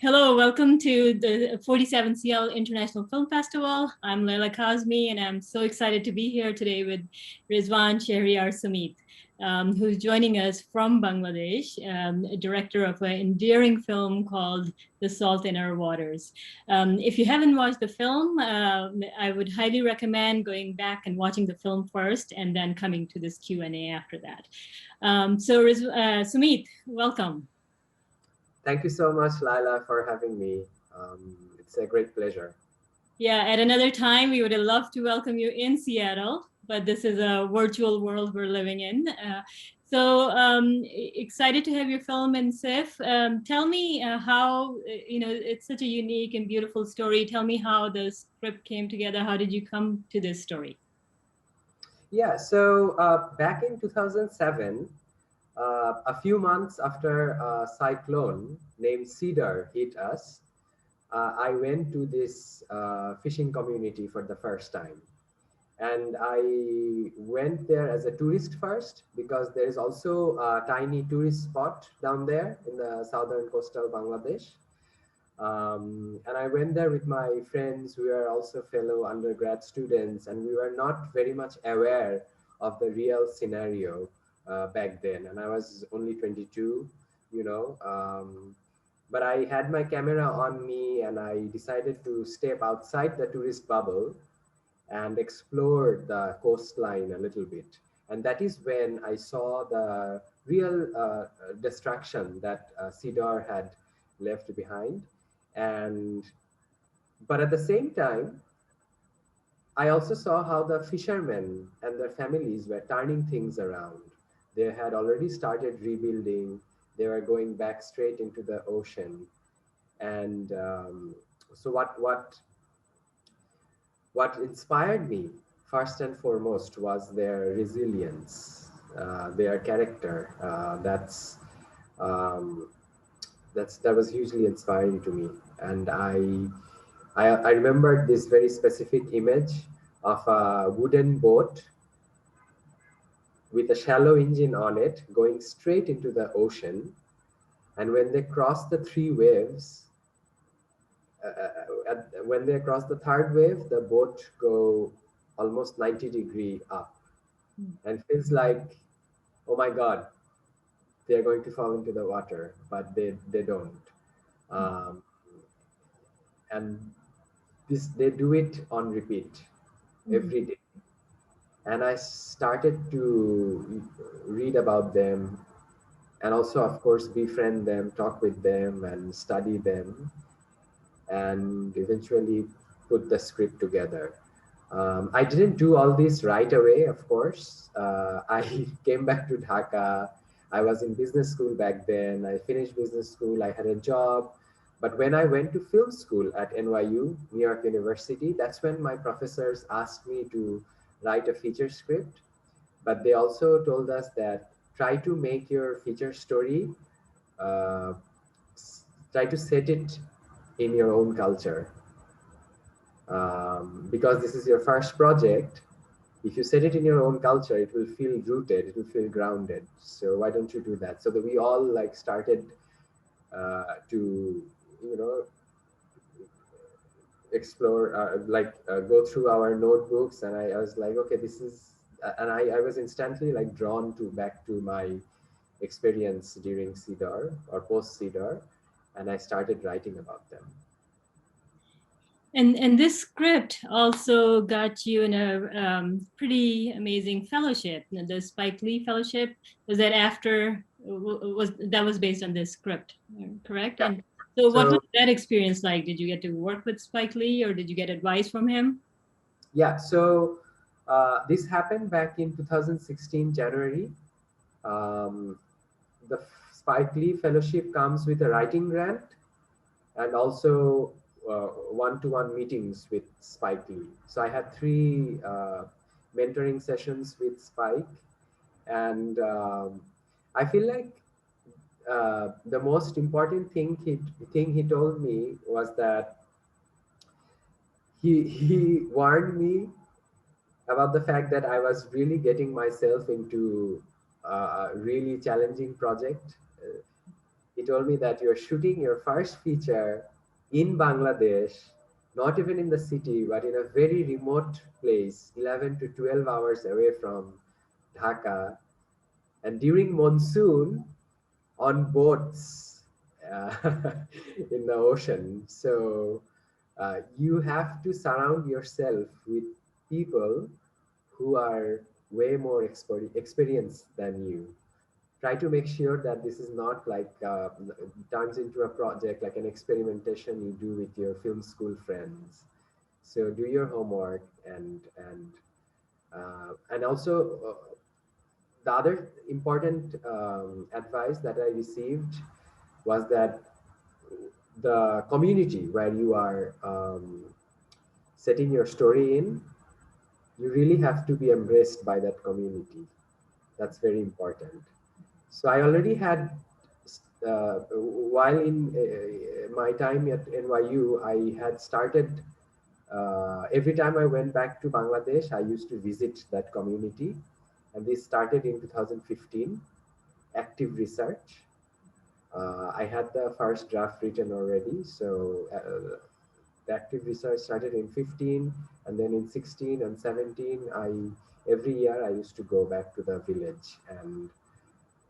Hello, welcome to the 47th CL International Film Festival. I'm Laila Kazmi, and I'm so excited to be here today with Rezwan, Shahriar, Sumit, who's joining us from Bangladesh, a director of an endearing film called The Salt in Our Waters. If you haven't watched the film, I would highly recommend going back and watching the film first and then coming to this Q&A after that. Sumit, welcome. Thank you so much, Laila, for having me. It's a great pleasure. Yeah, at another time, we would have loved to welcome you in Seattle, but this is a virtual world we're living in. Excited to have your film in SIFF. Tell me how, it's such a unique and beautiful story. Tell me how the script came together. How did you come to this story? Yeah, so back in 2007, a few months after a cyclone named Cedar hit us, I went to this fishing community for the first time. And I went there as a tourist first because there is also a tiny tourist spot down there in the southern coastal Bangladesh. And I went there with my friends who are also fellow undergrad students, and we were not very much aware of the real scenario back then. And I was only 22, you know. But I had my camera on me, and I decided to step outside the tourist bubble and explore the coastline a little bit. And that is when I saw the real destruction that Cedar had left behind. And but at the same time, I also saw how the fishermen and their families were turning things around. They had already started rebuilding. They were going back straight into the ocean. And so what inspired me first and foremost was their resilience, their character. Um, that was hugely inspiring to me, and I remembered this very specific image of a wooden boat with a shallow engine on it going straight into the ocean, and when they cross the three waves, when they cross the third wave, the boat go almost 90-degree up, and feels like, oh my God, they're going to fall into the water, but they don't. Um, and this they do it on repeat every day. And I started to read about them, and also, of course, befriend them, talk with them, and study them, and eventually put the script together. I didn't do all this right away, of course. I came back to Dhaka. I was in business school back then. I finished business school. I had a job. But when I went to film school at NYU, New York University, that's when my professors asked me to write a feature script. But they also told us that try to make your feature story, uh, try to set it in your own culture. Because this is your first project, if you set it in your own culture, it will feel rooted, it will feel grounded. So why don't you do that? So that we all like started to, you know, explore, go through our notebooks, and I was like, okay, this is, and I was instantly like drawn to back to my experience during Cedar or post Cedar, and I started writing about them. And this script also got you in a pretty amazing fellowship, the Spike Lee Fellowship. Was that after? Was based on this script, correct? Yeah. And so, what was So that experience like? Did you get to work with Spike Lee, or did you get advice from him? yeah, so this happened back in 2016 January. Um, the Spike Lee Fellowship comes with a writing grant and also one-to-one meetings with Spike Lee. So I had three mentoring sessions with Spike, and I feel like the most important thing he told me was that he warned me about the fact that I was really getting myself into a really challenging project. He told me that you're shooting your first feature in Bangladesh, not even in the city, but in a very remote place, 11 to 12 hours away from Dhaka. And during monsoon, on boats uh, in the ocean. So you have to surround yourself with people who are way more experienced than you. Try to make sure that this is not like turns into a project like an experimentation you do with your film school friends. So do your homework, and also the other important advice that I received was that the community where you are setting your story in, you really have to be embraced by that community. That's very important. So I already had, while in my time at NYU, I had started, every time I went back to Bangladesh, I used to visit that community. And this started in 2015, active research. I had the first draft written already. So the active research started in 15, and then in 16 and 17, every year I used to go back to the village,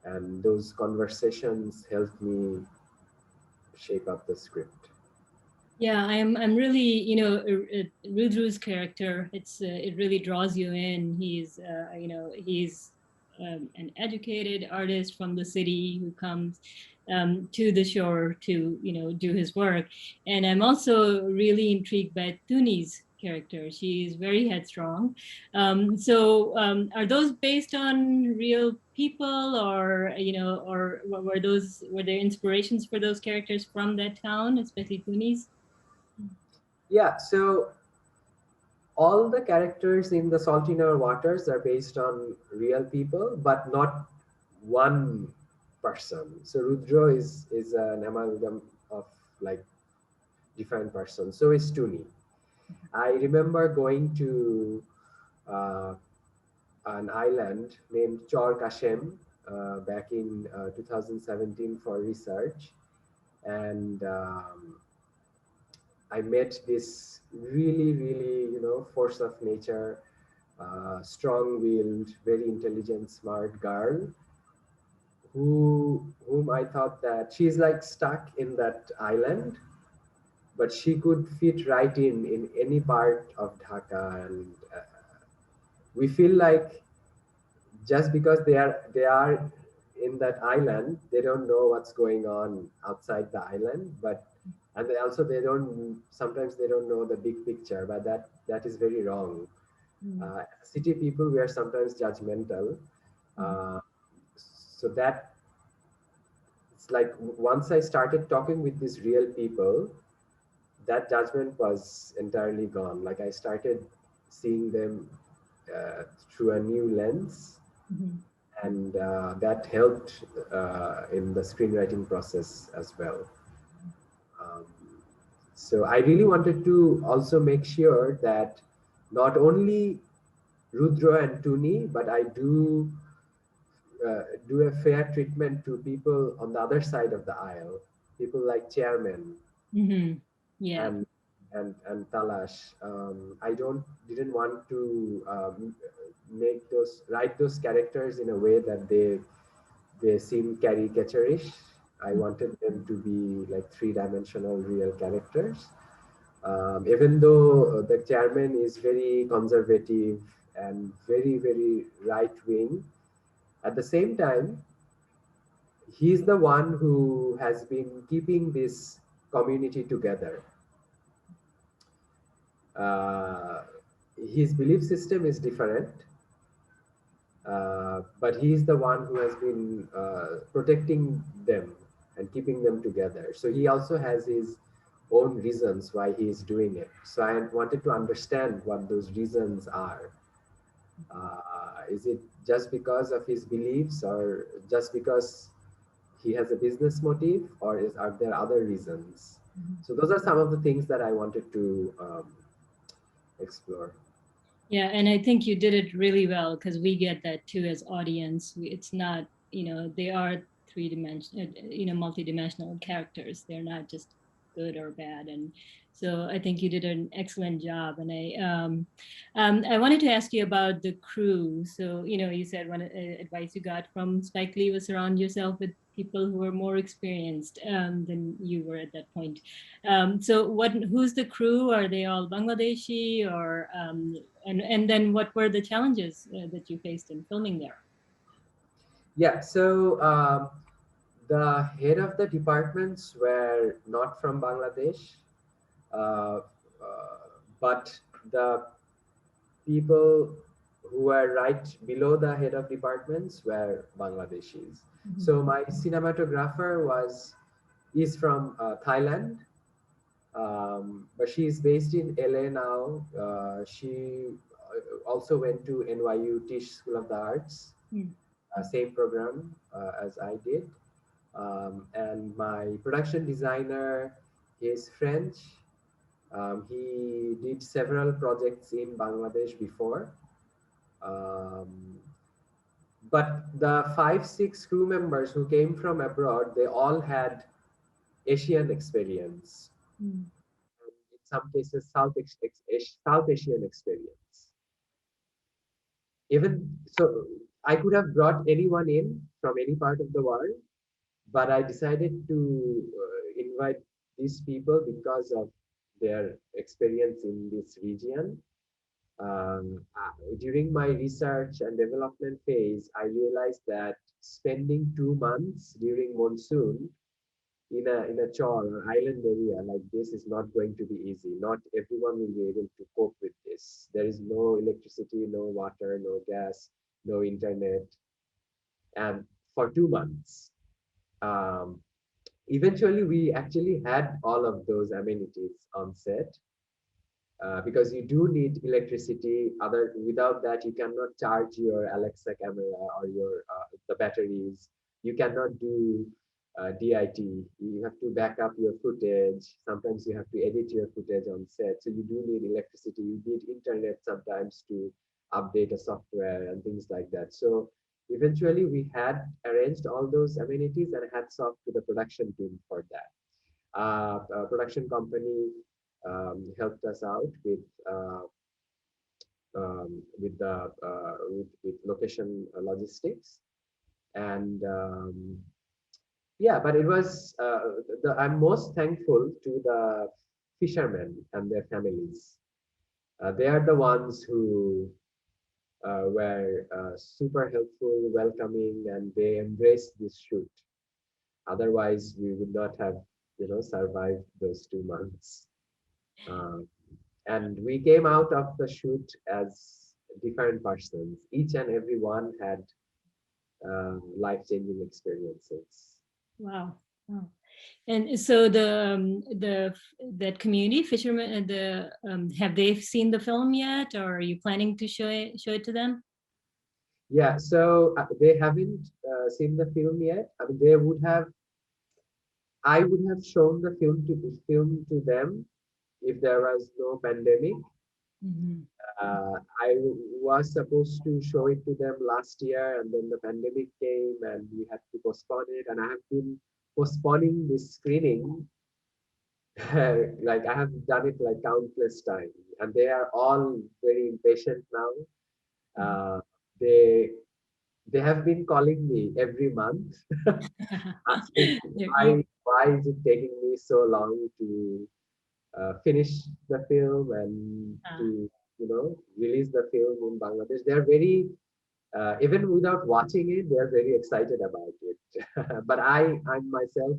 and those conversations helped me shape up the script. Yeah, I'm really, Rudru's character. It really draws you in. He's an educated artist from the city who comes to the shore to, do his work. And I'm also really intrigued by Tuni's character. She's very headstrong. Are those based on real people, or or were there inspirations for those characters from that town, especially Tuni's? Yeah, so all the characters in the Salt in Our Waters are based on real people, but not one person. So Rudra is an amalgam of like different persons. So is Tuni. I remember going to uh, an island named Chor Kashem back in 2017 for research, and I met this really, really, force of nature, strong-willed, very intelligent, smart girl whom I thought that she's like stuck in that island, but she could fit right in any part of Dhaka, and we feel like just because they are in that island, they don't know what's going on outside the island, but and they don't, sometimes they don't know the big picture, but that is very wrong. City people, we are sometimes judgmental, uh, so that it's like once I started talking with these real people, that judgment was entirely gone. Like I started seeing them uh, through a new lens, Mhm. and that helped in the screenwriting process as well. Um, so I really wanted to also make sure that not only Rudra and Tuni, but I do a fair treatment to people on the other side of the aisle, people like Chairman Mhm. Yeah. and and Talash. I don't didn't want to write those characters in a way that they seem caricaturish. I wanted them to be like three-dimensional real characters. Even though the chairman is very conservative and very, very right wing, at the same time, he's the one who has been keeping this community together. Uh, his belief system is different, but he is the one who has been protecting them and keeping them together. So he also has his own reasons why he is doing it. So I wanted to understand what those reasons are. Is it just because of his beliefs, or just because he has a business motive, or are there other reasons? So those are some of the things that I wanted to explore. Yeah, and I think you did it really well because we get that too as audience. It's not, they are three-dimensional, multi-dimensional characters. They're not just good or bad. And so I think you did an excellent job. And I wanted to ask you about the crew. So, you said one advice you got from Spike Lee was surround yourself with people who are more experienced than you were at that point. So who's the crew? Are they all Bangladeshi or, and then what were the challenges that you faced in filming there? Yeah, so the head of the departments were not from Bangladesh, uh, but the people who were right below the head of departments were Bangladeshis. Mhm. So my cinematographer is from Thailand, but she's based in LA now. She also went to NYU Tisch School of the Arts, Mm. same program as I did. And my production designer is French. He did several projects in Bangladesh before. Um, but the 5, 6 crew members who came from abroad, they all had Asian experience. Mm. In some cases, South Asian experience. Even so, I could have brought anyone in from any part of the world, but I decided to invite these people because of their experience in this region. During my research and development phase, I realized that spending 2 months during monsoon in a chor or island area like this is not going to be easy. Not everyone will be able to cope with this. There is no electricity, no water, no gas, no internet, and for 2 months. Um, Eventually, we actually had all of those amenities on set, because you do need electricity. Without that, you cannot charge your Alexa camera or your the batteries. You cannot do DIT. You have to back up your footage. Sometimes you have to edit your footage on set. So you do need electricity. You need internet sometimes to update a software and things like that. So eventually, we had arranged all those amenities, and hats off to the production team for that. A production company helped us out with location logistics, and yeah, but it was I'm most thankful to the fishermen and their families. They are the ones who were super helpful, welcoming, and they embraced this shoot. Otherwise, we would not have, survived those 2 months. Um, and we came out of the shoot as different persons. Each and every one had life-changing experiences. Wow. Wow. And so the that community fishermen, the have they seen the film yet, or are you planning to show it to them? Yeah, so they haven't seen the film yet. I mean, they would have. I would have shown the film to them if there was no pandemic. Mhm. I was supposed to show it to them last year, and then the pandemic came, and we had to postpone it. And I have been postponing this screening, like I have done it like countless times, and they are all very impatient now. Mhm. Uh, they they have been calling me every month, asking They're eager. why is it taking me so long to finish the film and Uh, to release the film in Bangladesh. They are very even without watching it, they are very excited about it. But I myself,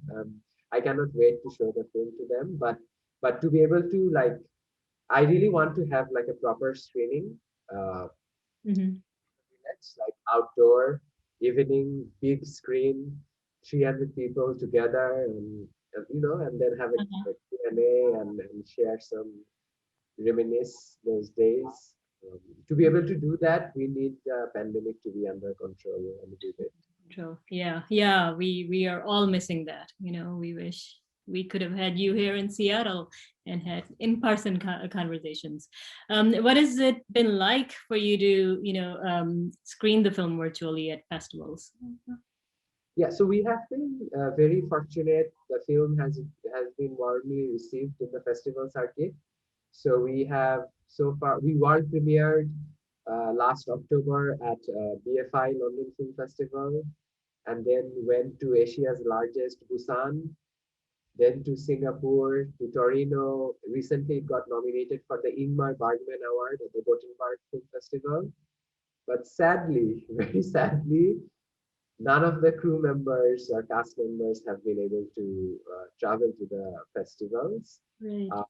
I cannot wait to show the film to them. But to be able to like, I really want to have like a proper screening. Uh, mhm. It's like outdoor evening, big screen, 300 people together, and then have Uh-huh. a Q&A and share some reminisce those days. To be able to do that, we need the pandemic to be under control a little bit. True. Yeah, yeah. We are all missing that. We wish we could have had you here in Seattle and had in-person conversations. What has it been like for you to screen the film virtually at festivals? Yeah, so we have been very fortunate. The film has been warmly received in the festival circuit. So we have so far we world premiered last October at BFI London Film Festival, and then went to Asia's largest Busan, then to Singapore, to Torino. Recently, it got nominated for the Ingmar Bergman Award at the Gothenburg Film Festival. But sadly, very sadly, none of the crew members or cast members have been able to travel to the festivals. Right. Uh,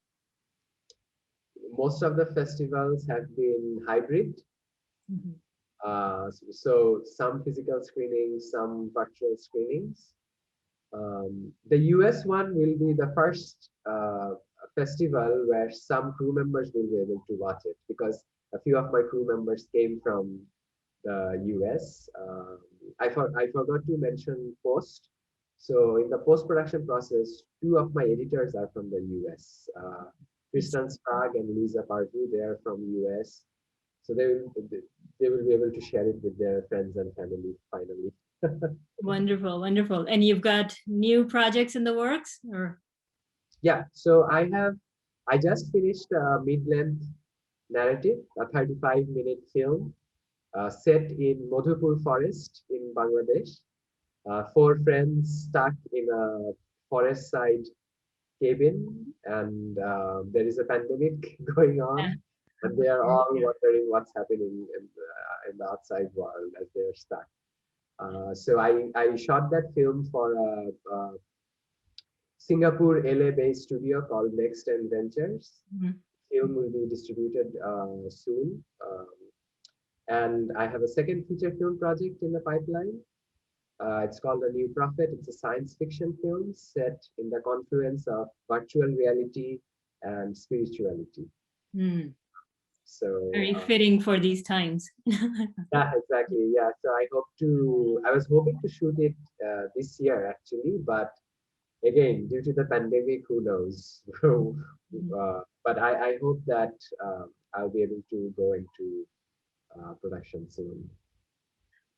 Most of the festivals have been hybrid. Mhm. So some physical screenings, some virtual screenings. The US one will be the first festival where some crew members will be able to watch it because a few of my crew members came from the US. I forgot to mention post. So in the post production process, two of my editors are from the US. Yes. Kristen Sprague and Lisa Pardew, they are from US. So they will be able to share it with their friends and family finally. Wonderful, wonderful. And you've got new projects in the works, or? Yeah, so I just finished a mid-length narrative, a 35-minute film set in Madhupur forest in Bangladesh. Four friends stuck in a forest side cabin, and there is a pandemic going on, and they are all wondering what's happening in the outside world as they are stuck. So I shot that film for a Singapore LA based studio called Next End Ventures. Mhm. Film will be distributed soon. And I have a second feature film project in the pipeline. It's called A New Prophet. It's a science fiction film set in the confluence of virtual reality and spirituality. Hmm. So Very fitting for these times. yeah, exactly. Yeah. So I was hoping to shoot it this year actually, but again, due to the pandemic, who knows? But I hope that I'll be able to go into production soon.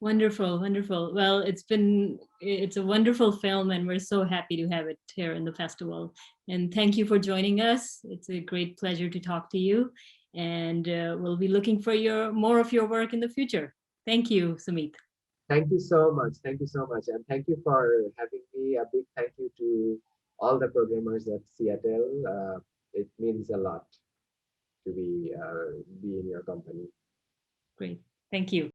Wonderful, wonderful. Well, it's a wonderful film, and we're so happy to have it here in the festival. And thank you for joining us. It's a great pleasure to talk to you, and we'll be looking for your more of your work in the future. Thank you, Sumit. Thank you so much. Thank you so much. And thank you for having me. A big thank you to all the programmers at Seattle. It means a lot to be in your company. Great. Thank you.